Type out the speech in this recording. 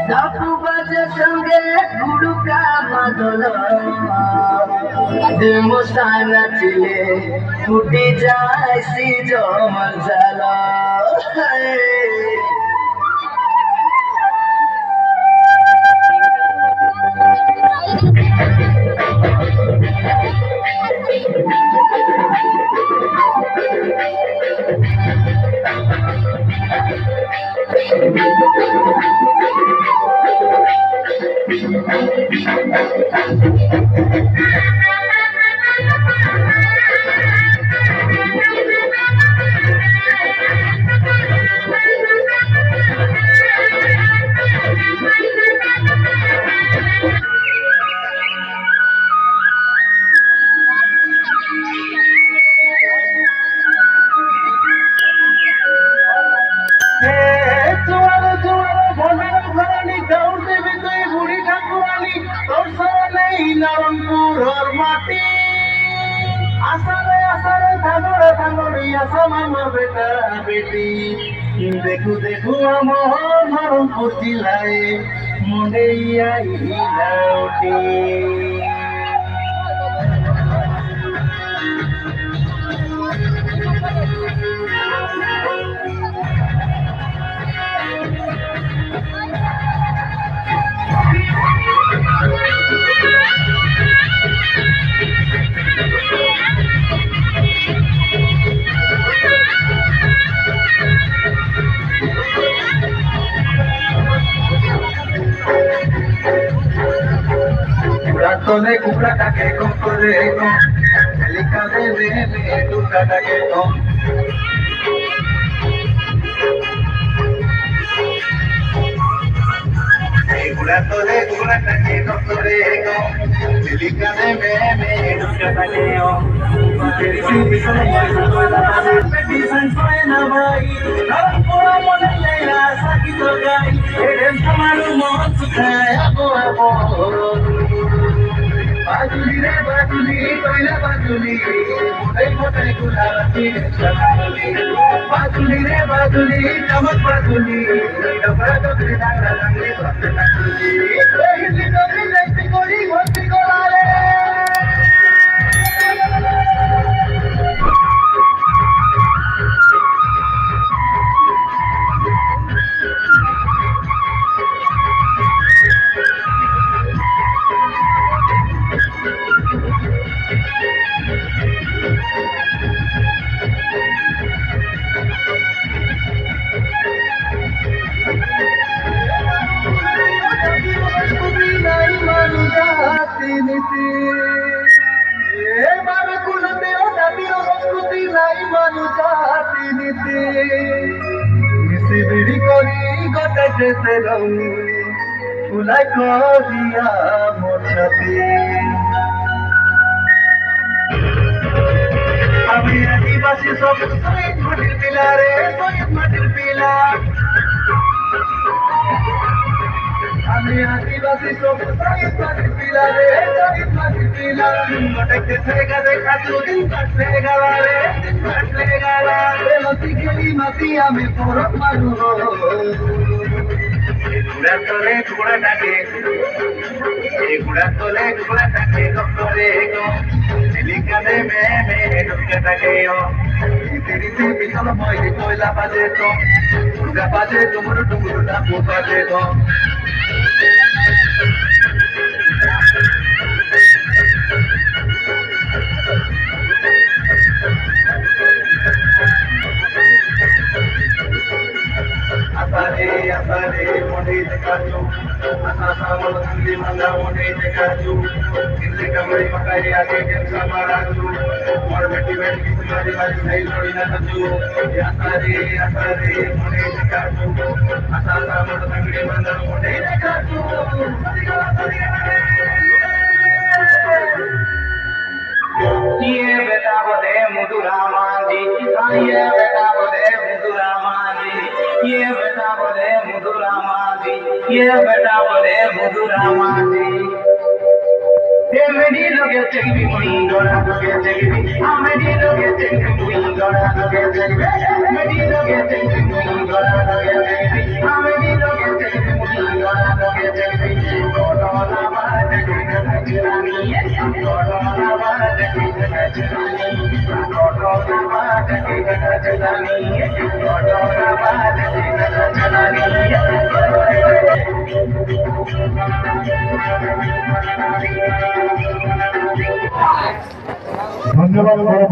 ডাকু বাজে সঙ্গে গুড়ুকা মাদল মশা নাচলে ফুটে যায় সে জমল জ্বালা নারণপুরের মাটি আসারে আসারে ধানরে ধানরে আসা মামা বেটা বেটি দেখু দেখু আমার নারণপুর জেলায় মনে আইলা ওঠে तोने कुकड़ा टाके को करे को लिखा दे में टुकड़ा टाके को कुकड़ा तोने कुकड़ा टाके को करे को लिखा दे में टुकड़ा टाके को तेरी सी बिसर पेटी संसोए ना भाई पूरा मन लेला साकी तो गाई एडम समारू मोहन सुखाए अबो अबो बाजुली रे बाजुली कोइला बाजुली मोटाई मोटाई गुलाबी बाजुली रे बाजुली चमक बाजुली डबरा डबरी डांगा डांगरी भक्त बाजुली हिंदी डबरी जैसी गोरी भक्ति गोलाले আমি আদিবাসী সব শহীদ মাটির পিলা রে শহীদ মাটির পিলা আমি আদিবাসী সব শহীদ মাটির পিলা রে শহীদ মাটির পিলা গোটাকে সেগা দেখা দুদিন কাটলে গেলা রে কাটলে গেলা রে মাটি গেলি মাটি আমি পরক মারু গুড়া তোলে গুড়া টাকে গুড়া তোলে গুড়া টাকে করে গো लिखा दे में डुबके टाके तेरी सी बिसल मोई कोयला बाजे तो दुर्गा बाजे डुमुरु डुमुरु डाकू बाजे तो आसारे मोटे देखाजो आसा सावल हिंदी मंगा मोटे देखाजो हिंदी कमरी मकाई आगे कैसा माराजो और बेटी बेटी तुम्हारी वाली सही थोड़ी ना तजो आसारे मोटे देखाजो आसा सावल हिंदी मंगा मोटे देखाजो ये बेटा बोले मधुरा मांझी ये बेटा बोले मधुरा मांझी ये बेटा बोले मधुरा मांझी ये बेटा बोले मधुरा मांझी मेरी लोगे चलबी मुई गोरा लोगे चलबी मेरी लोगे चलबी मुई गोरा लोगे चलबी मेरी लोगे चलबी मुई गोरा लोगे चलबी मेरी लोगे चलबी मुई गोरा लोगे चलबी गोरा बात की नचरानी गोरा बात की नचरानी गोरा बात की नचरानी गोरा बात की नचरानी ধন্যবাদ।